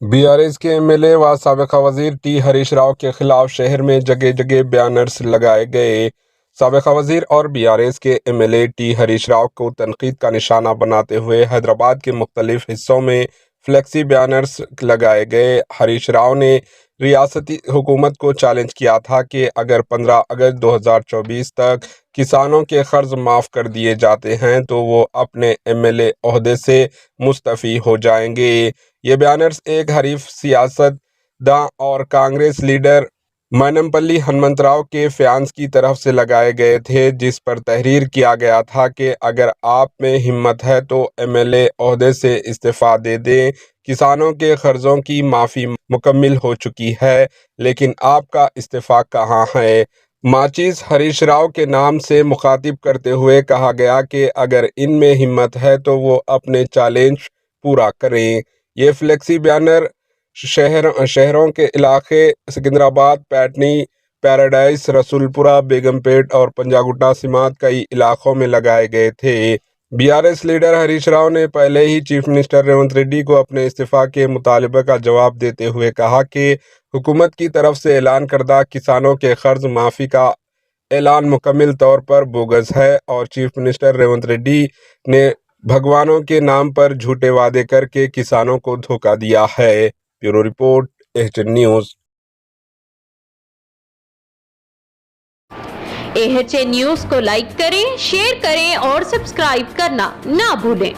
BRS के MLA व साबिक़ वज़ीर टी हरीश राव के खिलाफ शहर में जगह जगह बैनर्स लगाए गए। साबिक़ वज़ीर और बीआरएस के एमएलए टी हरीश राव को तनकीद का निशाना बनाते हुए हैदराबाद के मुख्तलिफ हिस्सों में फ्लेक्सी बैनर्स लगाए गए। हरीश राव ने रियासती हुकूमत को चैलेंज किया था कि अगर 15 अगस्त 2024 तक किसानों के कर्ज माफ़ कर दिए जाते हैं तो वो अपने एमएलए ओहदे से मुस्तफ़ी हो जाएंगे। ये बैनर्स एक हरीफ सियासतदां और कांग्रेस लीडर मैनमपल्ली हनुमंतराव के फैंस की तरफ से लगाए गए थे, जिस पर तहरीर किया गया था कि अगर आप में हिम्मत है तो एमएलए ओहदे से इस्तीफ़ा दे दें। किसानों के कर्जों की माफ़ी मुकम्मिल हो चुकी है, लेकिन आपका इस्तीफ़ा कहाँ है। माचिस हरीश राव के नाम से मुखातिब करते हुए कहा गया कि अगर इनमें हिम्मत है तो वो अपने चैलेंज पूरा करें। ये फ्लेक्सी बैनर शहरों के इलाके सिकंदराबाद, पैटनी, पैराडाइज, रसूलपुरा, बेगमपेट और पंजागुट्टा समेत कई इलाकों में लगाए गए थे। बीआरएस लीडर हरीश राव ने पहले ही चीफ मिनिस्टर रेवंत रेड्डी को अपने इस्तीफा के मुतालबे का जवाब देते हुए कहा कि हुकूमत की तरफ से ऐलान करदा किसानों के कर्ज माफ़ी का ऐलान मुकम्मल तौर पर बोगस है और चीफ मिनिस्टर रेवंत रेड्डी ने भगवानों के नाम पर झूठे वादे करके किसानों को धोखा दिया है। Bureau report, HN news. AHN news को लाइक करें, शेयर करें और सब्सक्राइब करना ना भूलें।